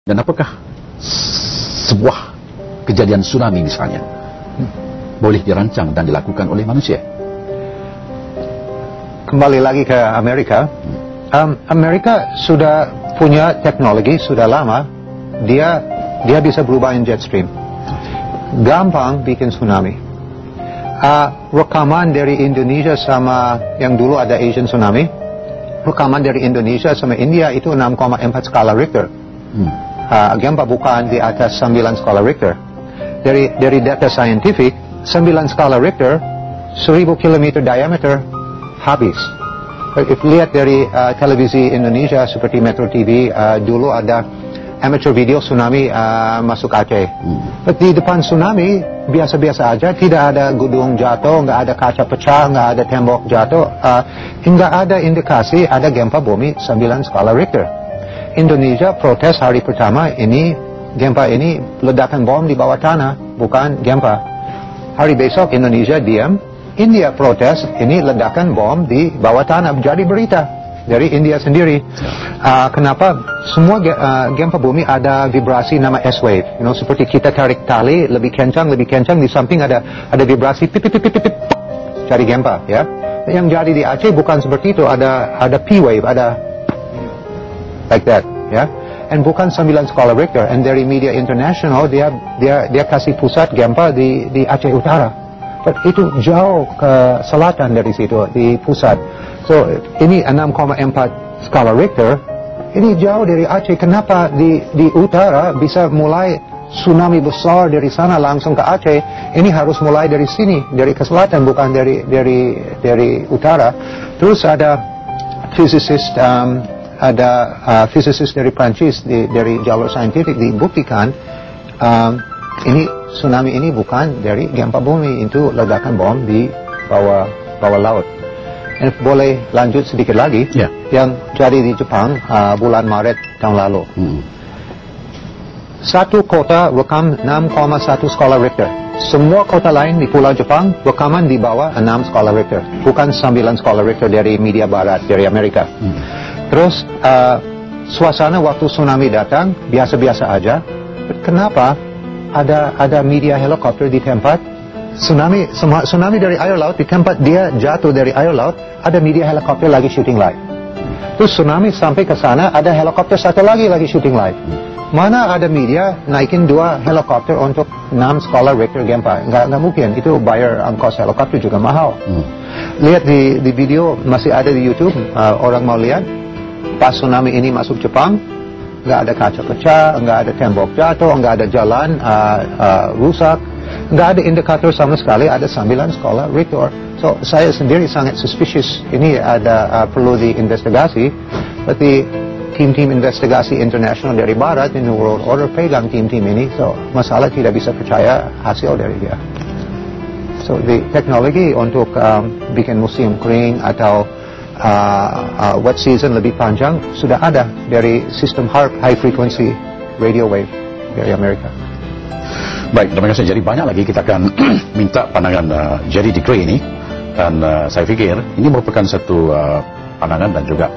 Dan apakah sebuah kejadian tsunami misalnya boleh dirancang dan dilakukan oleh manusia? Kembali lagi ke Amerika. Amerika sudah punya teknologi sudah lama. Dia bisa berubahin jet stream. Gampang bikin tsunami. Rekaman dari Indonesia sama yang dulu ada Asian tsunami. Rekaman dari Indonesia sama India itu 6,4 skala Richter. Gempa bukan di atas 9 skala Richter. Dari data saintifik, 9 skala Richter, 1000 km diameter, habis. If lihat dari televisi Indonesia seperti Metro TV, dulu ada amateur video tsunami masuk Aceh. Di depan tsunami, biasa-biasa aja, tidak ada gedung jatuh, nggak ada kaca pecah, nggak ada tembok jatuh, nggak ada indikasi ada gempa bumi 9 skala Richter. Indonesia protes hari pertama ini, gempa ini ledakan bom di bawah tanah, bukan gempa. Hari besok Indonesia diam, India protes, ini ledakan bom di bawah tanah, jadi berita dari India sendiri. Kenapa semua gempa bumi ada vibrasi nama S-wave, seperti kita tarik tali lebih kencang, di samping ada vibrasi pip pip pip pip, jadi gempa, ya. Yang jadi di Aceh bukan seperti itu, ada P-wave, ada like that, ya. And bukan 9 skala Richter. And dari media internasional dia kasih pusat gempa di Aceh Utara. But itu jauh ke selatan dari situ, di pusat. So ini 6,4 skala Richter. Ini jauh dari Aceh. Kenapa di utara bisa mulai tsunami besar dari sana langsung ke Aceh? Ini harus mulai dari sini, dari ke selatan, bukan dari utara. Terus ada physicist dari Prancis dari jalur saintifik dibuktikan ini tsunami ini bukan dari gempa bumi, itu ledakan bom di bawah laut. And boleh lanjut sedikit lagi, yang jadi di Jepang bulan Maret tahun lalu. Satu kota rekam 6,1 skala Richter. Semua kota lain di pulau Jepang rekaman di bawah 6 skala Richter, bukan 9 skala Richter dari media barat, dari Amerika. Terus suasana waktu tsunami datang biasa-biasa aja. Kenapa ada media helikopter di tempat tsunami dari air laut, di tempat dia jatuh dari air laut, ada media helikopter lagi shooting live. Terus tsunami sampai ke sana, ada helikopter satu lagi shooting live. Mana ada media naikin 2 helikopter untuk 6 skala Richter gempa? Nggak mungkin. Itu bayar ongkos helikopter juga mahal. Lihat di video masih ada di YouTube, orang mau lihat. Pas tsunami ini masuk Jepang, nggak ada kaca pecah, nggak ada tembok jatuh, nggak ada jalan rusak, nggak ada indikator sama sekali ada 9 skala Richter. So saya sendiri sangat suspicious. Ini ada perlu diinvestigasi. Berarti tim-tim investigasi internasional dari Barat, New World Order pegang tim-tim ini. So masalah tidak bisa percaya hasil dari dia. So the teknologi untuk bikin musim kering atau wet season lebih panjang sudah ada dari sistem HAARP, high frequency radio wave dari Amerika. Baik, terima kasih. Jadi banyak lagi kita akan minta pandangan Jerry DeGray ini, dan saya pikir ini merupakan satu pandangan dan juga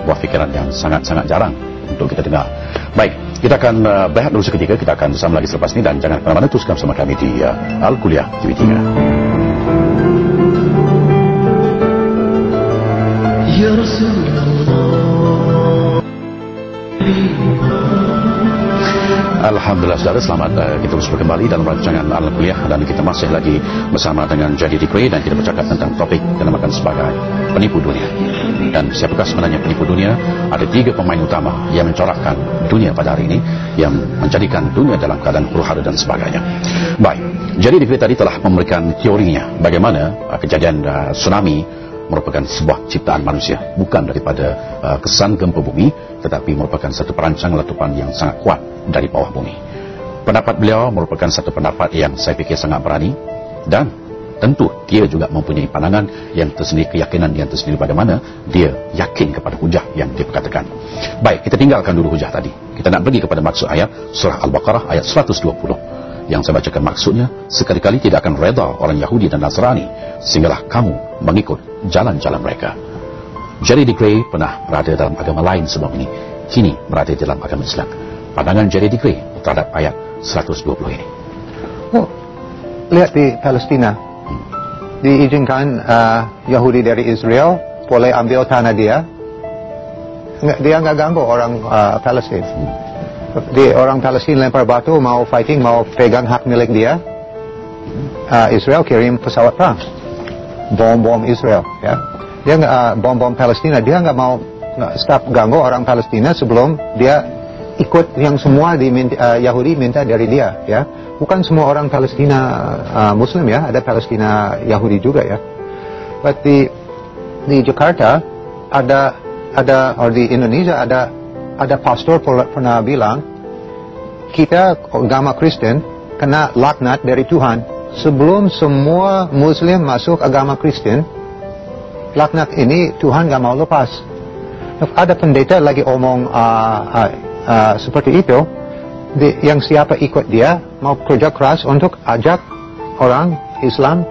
buah fikiran yang sangat-sangat jarang untuk kita dengar. Baik, kita akan berehat dulu seketika. Kita akan bersama lagi selepas ini, dan jangan kemana-mana, teruskan bersama kami di Al-Kuliah TV3. Ya Rasulullah. Alhamdulillah, saudara, selamat kita terus kembali dalam rancangan Al-Kuliah, dan kita masih lagi bersama dengan Jerry DeGray, dan kita bercakap tentang topik yang dinamakan sebagai penipu dunia. Dan siapakah sebenarnya penipu dunia? Ada 3 pemain utama yang mencorakkan dunia pada hari ini, yang menjadikan dunia dalam keadaan huru-hara dan sebagainya. Baik, Jerry DeGray tadi telah memberikan teorinya bagaimana kejadian tsunami merupakan sebuah ciptaan manusia, bukan daripada kesan gempa bumi, tetapi merupakan satu perancangan letupan yang sangat kuat dari bawah bumi. Pendapat beliau merupakan satu pendapat yang saya pikir sangat berani, dan tentu dia juga mempunyai pandangan yang tersendiri, keyakinan yang tersendiri bagaimana dia yakin kepada hujah yang dia katakan. Baik, kita tinggalkan dulu hujah tadi. Kita nak pergi kepada maksud ayat surah Al-Baqarah ayat 120. Yang saya bacakan maksudnya, sekali-kali tidak akan reda orang Yahudi dan Nasrani sehinggalah kamu mengikut jalan-jalan mereka. Jerry DeGray pernah berada dalam agama lain sebelum ini, kini berada dalam agama Islam. pandangan Jerry Gray terhadap ayat 120 ini? Oh, lihat di Palestina, diizinkan Yahudi dari Israel boleh ambil tanah dia. Dia nggak ganggu orang Palestina. Orang Palestina lempar batu, mau fighting, mau pegang hak milik dia. Israel kirim pesawat perang, bom Israel, ya. Dia nggak bom Palestina, dia nggak mau stop ganggu orang Palestina sebelum dia ikut yang semua Yahudi minta dari dia, ya. Bukan semua orang Palestina Muslim, ya, ada Palestina Yahudi juga, ya. But di Jakarta atau di Indonesia ada pastor pernah bilang, kita agama Kristen kena laknat dari Tuhan. Sebelum semua Muslim masuk agama Kristen, laknat ini Tuhan gak mau lepas. Ada pendeta lagi omong seperti itu, yang siapa ikut dia mau kerja keras untuk ajak orang Islam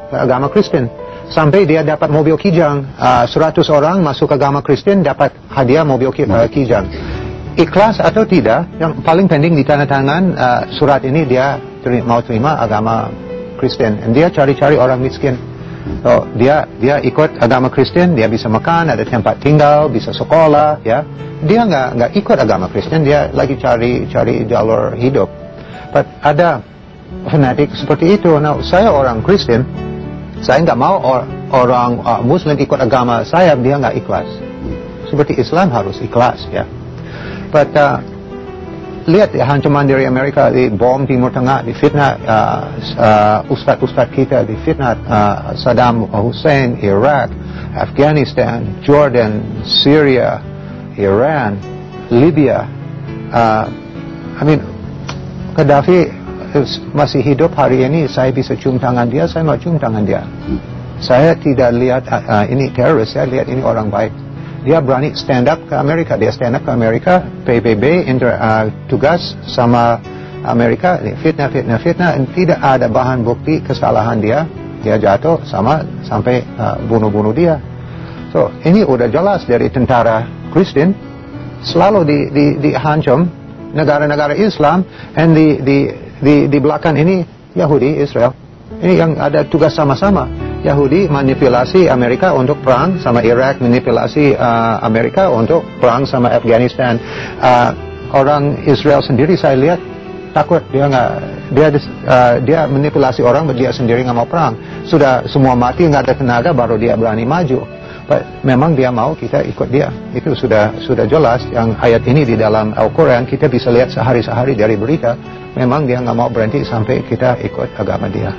ke agama Kristen. Sampai dia dapat mobil kijang, 100 orang masuk agama Kristen dapat hadiah mobil kijang. Ikhlas atau tidak, yang paling penting di tanda tangan surat ini dia mau terima agama Kristen. Dan dia cari-cari orang miskin. So, dia ikut agama Kristen, dia bisa makan, ada tempat tinggal, bisa sekolah, ya. Dia nggak ikut agama Kristen, dia lagi cari jalur hidup. But ada fanatik seperti itu. Nah, saya orang Kristen, saya nggak mau orang Muslim ikut agama saya, dia nggak ikhlas. Seperti Islam harus ikhlas, ya. But lihat ya, ancaman dari Amerika, di bom Timur Tengah, di fitnah ustadz-ustadz kita, di fitnah Saddam Hussein, Iraq, Afghanistan, Jordan, Syria, Iran, Libya. Gaddafi masih hidup hari ini, saya bisa cium tangan dia, saya mau cium tangan dia. Saya tidak lihat ini teroris, saya lihat ini orang baik. Dia berani stand up ke Amerika, PBB tugas sama Amerika, fitnah, dan tidak ada bahan bukti kesalahan dia jatuh sampai bunuh dia. So, ini udah jelas dari tentara Kristen selalu dihancam negara-negara Islam, dan di belakang ini Yahudi Israel. Ini yang ada tugas sama-sama. Yahudi manipulasi Amerika untuk perang sama Irak, manipulasi Amerika untuk perang sama Afghanistan. Orang Israel sendiri saya lihat takut, dia manipulasi orang, dia sendiri nggak mau perang. Sudah semua mati, nggak ada tenaga, baru dia berani maju. Memang dia mau kita ikut dia. Itu sudah jelas. Yang ayat ini di dalam Al-Quran kita bisa lihat sehari-hari dari berita. Memang dia nggak mau berhenti sampai kita ikut agama dia.